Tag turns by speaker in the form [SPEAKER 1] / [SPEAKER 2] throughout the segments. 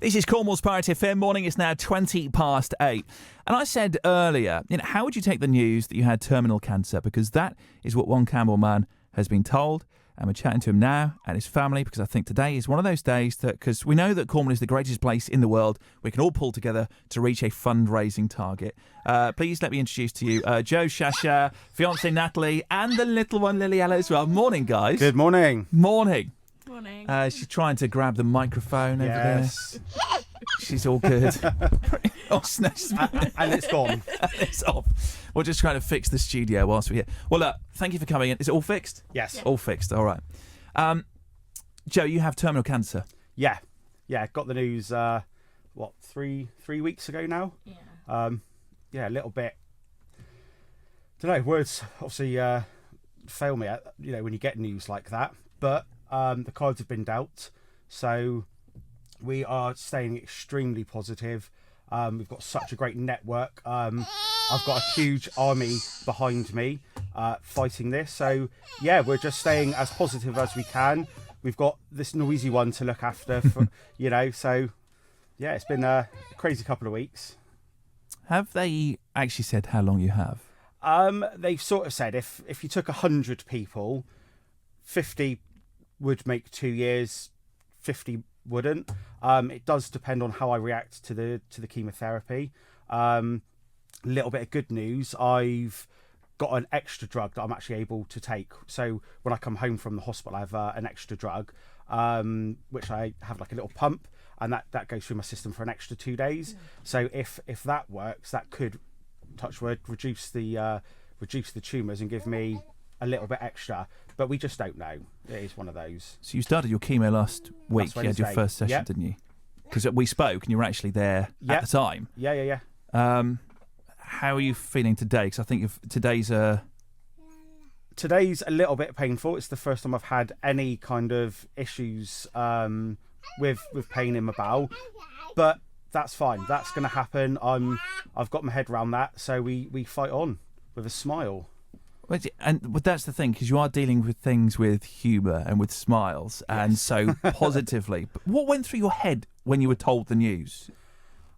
[SPEAKER 1] This is Cornwall's Pirate FM morning. It's now 20 past 8. And I said earlier, how would you take the news that you had terminal cancer? Because that is what one Camborne man has been told. And we're chatting to him now and his family, because I think today is one of those days that, because we know that Cornwall is the greatest place in the world, we can all pull together to reach a fundraising target. Please let me introduce to you Joe, Sciascia, fiancé Natalie, and the little one Lilee-Ella as well. Morning, guys.
[SPEAKER 2] Good morning.
[SPEAKER 1] Morning.
[SPEAKER 3] Morning.
[SPEAKER 1] She's trying to grab the microphone over there. She's all good. Oh,
[SPEAKER 2] and it's gone.
[SPEAKER 1] It's off. We're just trying to fix the studio whilst we're here. Well, look, thank you for coming in. Is it all fixed?
[SPEAKER 2] Yes.
[SPEAKER 3] Yeah.
[SPEAKER 1] All fixed. All right. Joe, you have terminal cancer.
[SPEAKER 2] Yeah. Got the news. Three weeks ago now.
[SPEAKER 3] Yeah.
[SPEAKER 2] A little bit. Don't know. Words obviously fail me. When you get news like that. But the cards have been dealt, so we are staying extremely positive. We've got such a great network. I've got a huge army behind me fighting this. So, we're just staying as positive as we can. We've got this noisy one to look after, So, it's been a crazy couple of weeks.
[SPEAKER 1] Have they actually said how long you have?
[SPEAKER 2] They've sort of said if you took 100 people, 50 would make 2 years, 50 wouldn't. It does depend on how I react to the chemotherapy. Little bit of good news, I've got an extra drug that I'm actually able to take. So when I come home from the hospital, I have an extra drug, which I have like a little pump, and that goes through my system for an extra 2 days. So if that works, that could, touch wood, reduce the tumours and give me a little bit extra, but we just don't know. It is one of those.
[SPEAKER 1] So you started your chemo last week. You had your first session,
[SPEAKER 2] Yep.
[SPEAKER 1] didn't you? Because we spoke and you were actually there at the time.
[SPEAKER 2] Yeah.
[SPEAKER 1] How are you feeling today? Because I think today's a
[SPEAKER 2] little bit painful. It's the first time I've had any kind of issues with pain in my bowel, but that's fine. That's going to happen. I've got my head around that, so we fight on with a smile.
[SPEAKER 1] But that's the thing, because you are dealing with things with humour and with smiles, and so positively. But what went through your head when you were told the news?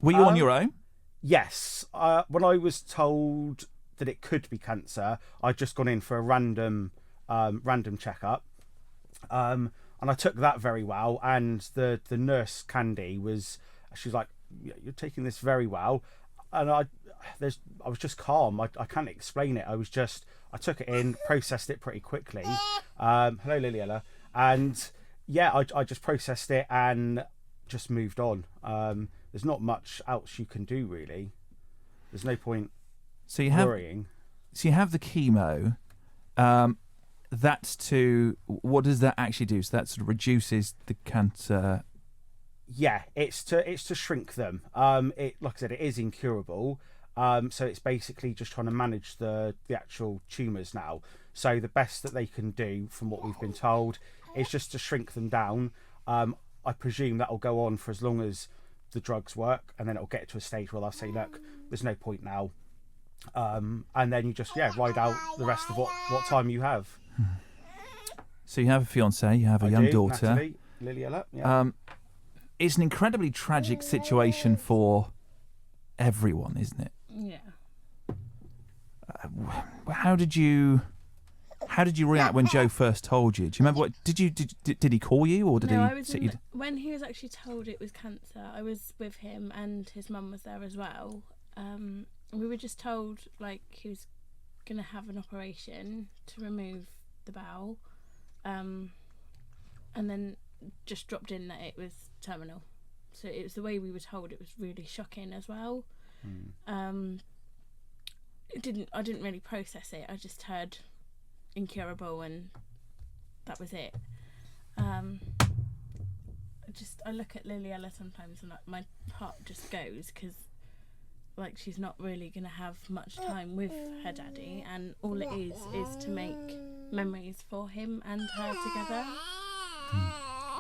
[SPEAKER 1] Were you on your own?
[SPEAKER 2] Yes. When I was told that it could be cancer, I'd just gone in for a random checkup, and I took that very well. And the nurse Caddy she was like, "You're taking this very well," and I was just calm. I can't explain it. I took it in, processed it pretty quickly. Hello, Lilee-Ella. And I just processed it and just moved on. There's not much else you can do, really. There's no point worrying.
[SPEAKER 1] So you have the chemo. What does that actually do? So that sort of reduces the cancer.
[SPEAKER 2] Yeah, it's to shrink them. Like I said, it is incurable. So it's basically just trying to manage the actual tumours now. So the best that they can do, from what we've been told, is just to shrink them down. I presume that'll go on for as long as the drugs work, and then it'll get to a stage where they'll say, look, there's no point now. And then you just, ride out the rest of what time you have.
[SPEAKER 1] So you have a fiancé, you have a young daughter.
[SPEAKER 2] Natalie, Lilee-Ella, yeah.
[SPEAKER 1] It's an incredibly tragic situation for everyone, isn't it?
[SPEAKER 3] Yeah.
[SPEAKER 1] How did you react when Joe first told you? Do you remember what did he call you, or did he?
[SPEAKER 3] When he was actually told it was cancer, I was with him and his mum was there as well. We were just told he was going to have an operation to remove the bowel, and then just dropped in that it was terminal. So it was the way we were told. It was really shocking as well. I didn't really process it. I just heard incurable, and that was it. I look at Lilee-Ella sometimes, and my heart just goes, because she's not really gonna have much time with her daddy, and all it is to make memories for him and her together.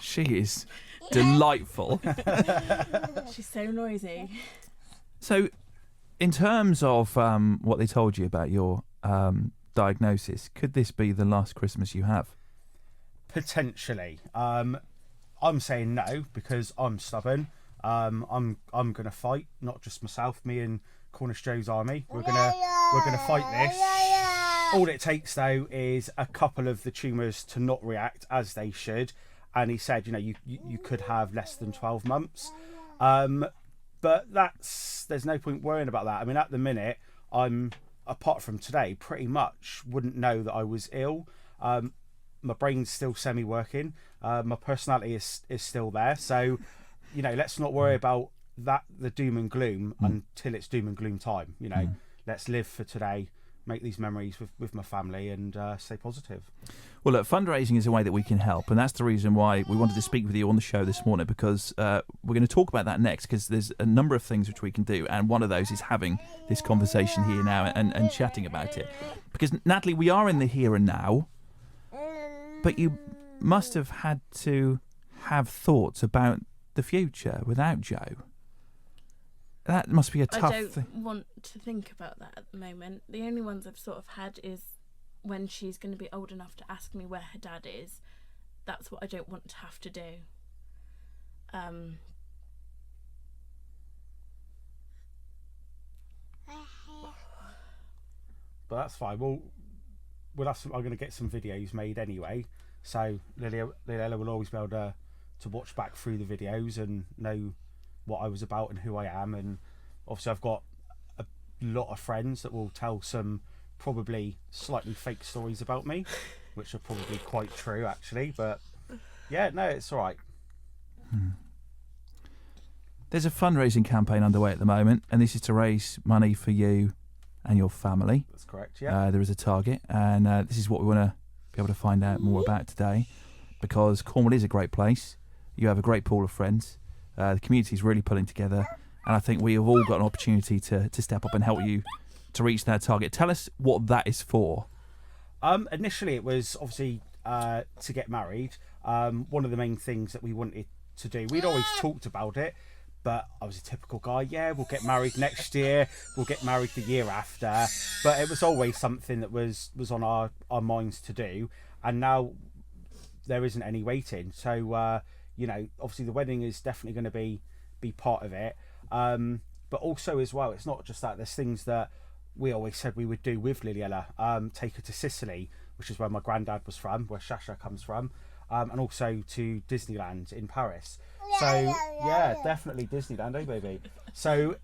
[SPEAKER 1] She is delightful.
[SPEAKER 3] She's so noisy.
[SPEAKER 1] So, in terms of what they told you about your diagnosis, could this be the last Christmas you have?
[SPEAKER 2] Potentially. I'm saying no, because I'm stubborn. I'm gonna fight, not just myself, me and Cornish Joe's army. We're gonna fight this. All it takes though is a couple of the tumours to not react as they should, and he said, you could have less than 12 months. But there's no point worrying about that. I mean, at the minute, I'm, apart from today, pretty much wouldn't know that I was ill. My brain's still semi-working. My personality is still there. So, let's not worry about that, the doom and gloom, until it's doom and gloom time. Let's live for today, make these memories with my family, and stay positive.
[SPEAKER 1] Well, look, fundraising is a way that we can help, and that's the reason why we wanted to speak with you on the show this morning, because we're going to talk about that next, because there's a number of things which we can do, and one of those is having this conversation here now and chatting about it. Because, Natalie, we are in the here and now, but you must have had to have thoughts about the future without Joe. That must be a tough thing.
[SPEAKER 3] I don't want to think about that at the moment. The only ones I've sort of had is when she's going to be old enough to ask me where her dad is. That's what I don't want to have to do.
[SPEAKER 2] But that's fine. We'll have some. I'm going to get some videos made anyway, so Lilee-Ella will always be able to watch back through the videos and know what I was about and who I am. And obviously I've got a lot of friends that will tell some probably slightly fake stories about me, which are probably quite true actually, but yeah, no, it's all right.
[SPEAKER 1] There's a fundraising campaign underway at the moment, and this is to raise money for you and your family.
[SPEAKER 2] That's correct, yeah.
[SPEAKER 1] There is a target, and this is what we want to be able to find out more about today, because Cornwall is a great place. You have a great pool of friends. The community is really pulling together, and I think we have all got an opportunity to step up and help you to reach that target. Tell us what that is for.
[SPEAKER 2] Initially, it was obviously to get married. One of the main things that we wanted to do. We'd always talked about it, but I was a typical guy. Yeah, we'll get married next year. We'll get married the year after. But it was always something that was on our minds to do. And now there isn't any waiting. So, obviously the wedding is definitely going to be part of it. But also as well, it's not just that. There's things that we always said we would do with Lilee-Ella. Take her to Sicily, which is where my granddad was from, where Sciascia comes from. And also to Disneyland in Paris. So yeah, definitely Disneyland, baby. So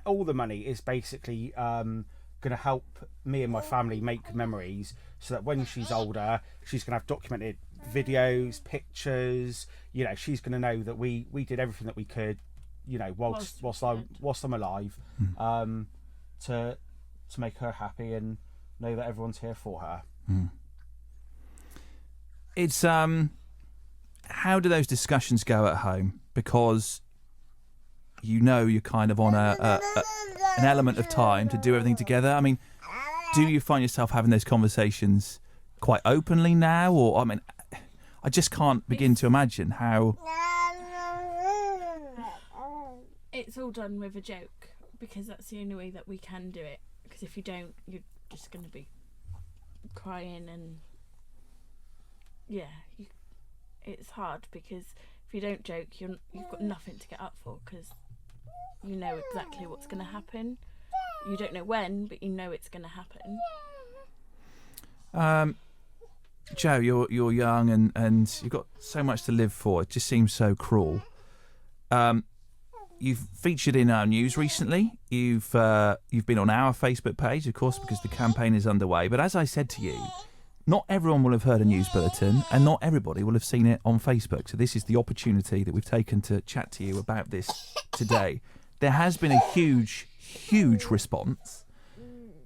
[SPEAKER 2] all the money is basically going to help me and my family make memories, so that when she's older, she's going to have documented videos, pictures. She's going to know that we did everything that we could, whilst I'm alive, to make her happy and know that everyone's here for her.
[SPEAKER 1] It's how do those discussions go at home? Because you're kind of on an element of time to do everything together. I mean, do you find yourself having those conversations quite openly now? Or, I mean, I just can't begin to imagine how...
[SPEAKER 3] It's all done with a joke, because that's the only way that we can do it. Because if you don't, you're just going to be crying and... Yeah, it's hard, because if you don't joke, you've got nothing to get up for, because you know exactly what's going to happen. You don't know when, but you know it's going to happen.
[SPEAKER 1] Joe, you're young and you've got so much to live for. It just seems so cruel. You've featured in our news recently. You've been on our Facebook page, of course, because the campaign is underway. But as I said to you, not everyone will have heard a news bulletin, and not everybody will have seen it on Facebook. So this is the opportunity that we've taken to chat to you about this today. There has been a huge, huge response,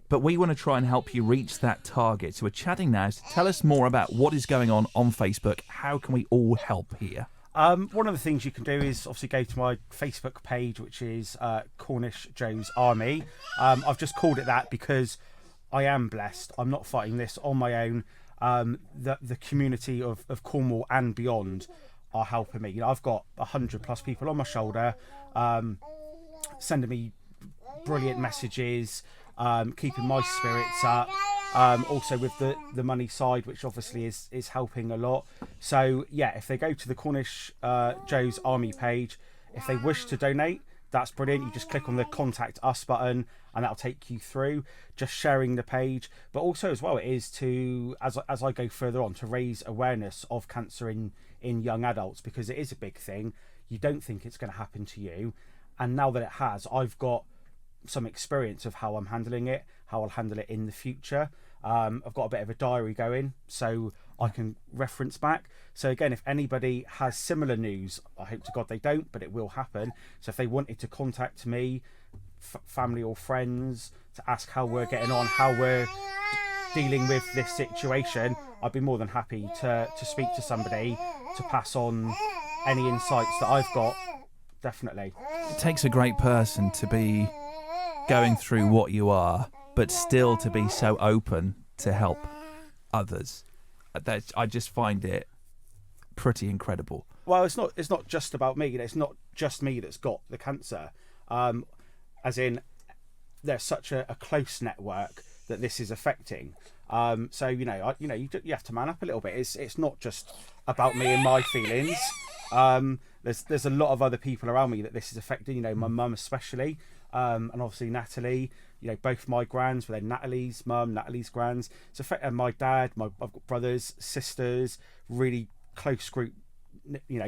[SPEAKER 1] but we want to try and help you reach that target. So we're chatting now to tell us more about what is going on Facebook. How can we all help here?
[SPEAKER 2] One of the things you can do is obviously go to my Facebook page, which is Cornish Joe's Army. I've just called it that because I am blessed. I'm not fighting this on my own. The community of Cornwall and beyond are helping me. I've got 100+ people on my shoulder, sending me brilliant messages, keeping my spirits up. Also with the money side, which obviously is helping a lot. So yeah, if they go to the Cornish Joe's Army page, if they wish to donate, that's brilliant. You just click on the contact us button and that'll take you through, just sharing the page. But also as well, it is to, as I go further on, to raise awareness of cancer in young adults, because it is a big thing. You don't think it's going to happen to you, and now that it has, I've got some experience of how I'm handling it, how I'll handle it in the future. I've got a bit of a diary going, so I can reference back. So again, if anybody has similar news, I hope to God they don't, but it will happen. So if they wanted to contact me, family or friends, to ask how we're getting on, how we're dealing with this situation, I'd be more than happy to speak to somebody to pass on any insights that I've got. Definitely.
[SPEAKER 1] It takes a great person to be going through what you are, but still to be so open to help others. I just find it pretty incredible.
[SPEAKER 2] Well, it's not just about me. It's not just me that's got the cancer. As in, there's such a close network that this is affecting. So you have to man up a little bit. It's not just about me and my feelings. There's a lot of other people around me that this is affecting. My mum especially, and obviously Natalie. Both my grands, but then Natalie's mum, Natalie's grands. It's affecting my dad. I've got brothers, sisters, really close group.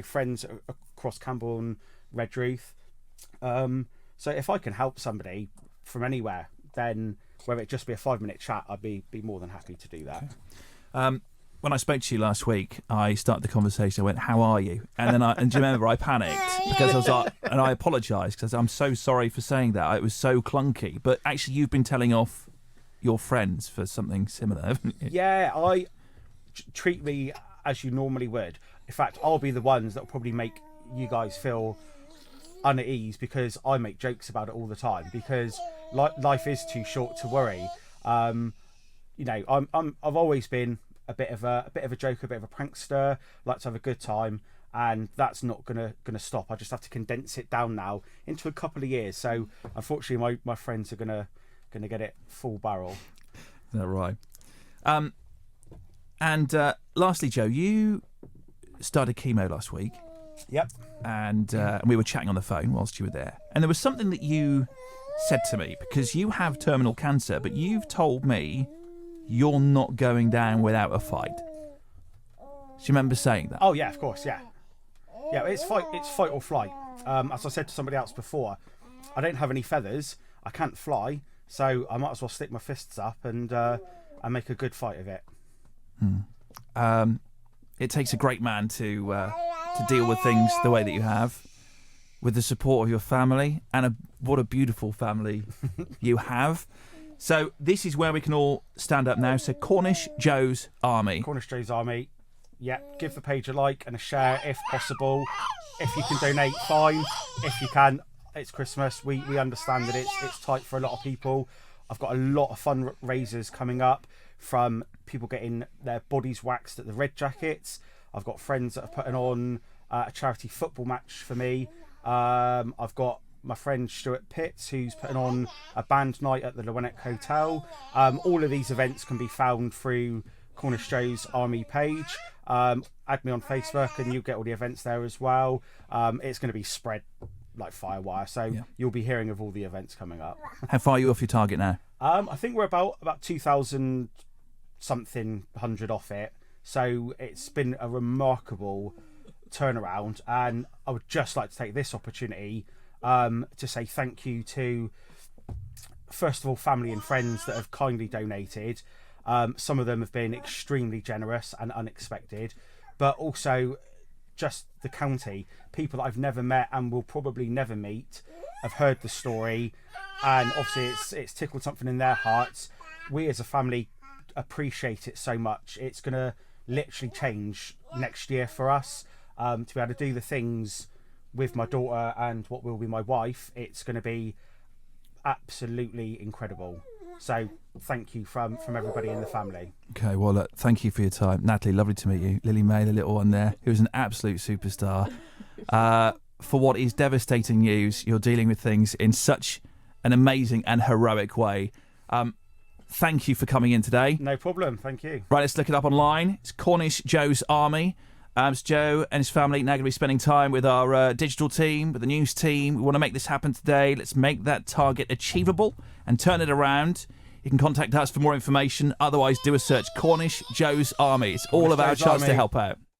[SPEAKER 2] Friends across Camborne, Redruth. So if I can help somebody from anywhere, then whether it just be a 5-minute chat, I'd be more than happy to do that.
[SPEAKER 1] When I spoke to you last week, I started the conversation. I went, "How are you?" And then do you remember I panicked because I was like, and I apologised because I'm so sorry for saying that. It was so clunky. But actually, you've been telling off your friends for something similar, haven't you?
[SPEAKER 2] Yeah, treat me as you normally would. In fact, I'll be the ones that will probably make you guys feel unease, because I make jokes about it all the time, because life is too short to worry. I've always been a bit of a joker, a bit of a prankster, like to have a good time, and that's not gonna stop. I just have to condense it down now into a couple of years. So unfortunately, my friends are gonna get it full barrel.
[SPEAKER 1] Is that right? And lastly, Joe, you started chemo last week.
[SPEAKER 2] Yep.
[SPEAKER 1] And we were chatting on the phone whilst you were there, and there was something that you said to me, because you have terminal cancer, but you've told me you're not going down without a fight. Do you remember saying that?
[SPEAKER 2] Oh yeah, of course, yeah. It's fight or flight. As I said to somebody else before, I don't have any feathers, I can't fly, so I might as well stick my fists up and make a good fight of it.
[SPEAKER 1] It takes a great man to deal with things the way that you have, with the support of your family, and what a beautiful family you have. So this is where we can all stand up now. So Cornish Joe's Army.
[SPEAKER 2] Cornish Joe's Army. Yeah, give the page a like and a share if possible. If you can donate, fine. If you can, it's Christmas. We understand that it's tight for a lot of people. I've got a lot of fundraisers coming up, from people getting their bodies waxed at the Red Jackets. I've got friends that are putting on a charity football match for me. I've got my friend Stuart Pitts, who's putting on a band night at the Llewellyn Hotel. All of these events can be found through Cornish Joe's Army page. Add me on Facebook and you'll get all the events there as well. It's going to be spread like firewire, so you'll be hearing of all the events coming up.
[SPEAKER 1] How far are you off your target now?
[SPEAKER 2] I think we're about 2,000 something 100 off it. So it's been a remarkable turnaround, and I would just like to take this opportunity to say thank you to, first of all, family and friends that have kindly donated. Some of them have been extremely generous and unexpected, but also just the county, people that I've never met and will probably never meet, have heard the story, and obviously it's tickled something in their hearts. We as a family appreciate it so much. It's going to literally change next year for us, to be able to do the things with my daughter and what will be my wife. It's going to be absolutely incredible. So thank you from everybody in the family.
[SPEAKER 1] Okay, well, look, thank you for your time. Natalie, lovely to meet you. Lily May, the little one there, who's an absolute superstar. For what is devastating news, you're dealing with things in such an amazing and heroic way. thank you for coming in today.
[SPEAKER 2] No problem. Thank you.
[SPEAKER 1] Right, let's look it up online. It's Cornish Joe's Army. So Joe and his family now going to be spending time with our digital team, with the news team. We want to make this happen today. Let's make that target achievable and turn it around. You can contact us for more information. Otherwise, do a search. Cornish Joe's Army. It's all of our chance to help out.